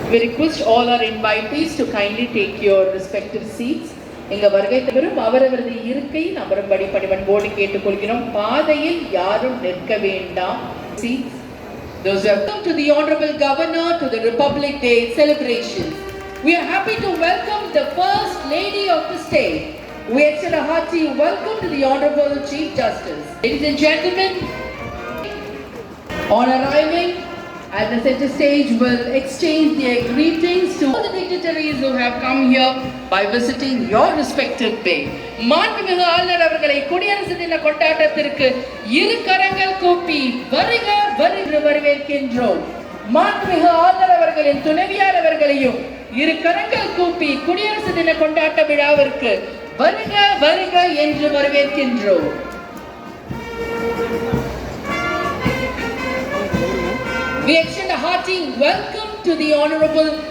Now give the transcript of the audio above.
We request all our invitees to kindly take your respective seats. எங்க வருகை தவறும் அவரவரது இருக்கையில் அமரும்படி பணிவன்போடு கேட்டுக்கொள்கிறோம். பாதையில் யாரும் நிற்க வேண்டாம். Seats. Those who have come to the Honorable Governor to the Republic Day celebrations. We are happy to welcome the First Lady of the state. We extend a hearty welcome to the Honorable Chief Justice. Ladies and gentlemen, on arriving at the center stage will exchange their greetings to all the dignitaries who have come here by visiting your respective bay. மாண்புமிகு ஆளுநர் அவர்களை குடியரசு தின கொண்டாட்டத்திற்கு இரு கரங்கள் கூப்பி வருக வருக வரவேற்கின்றோம். மாண்புமிகு ஆளுநர் அவர்களின் துணைவியார் அவர்களையும் இரு கரங்கள் கூப்பி குடியரசு தின கொண்டாட்ட விழாவிற்கு வருக வருக என்று வரவேற்கின்றோம். We extend a hearty welcome to the Honorable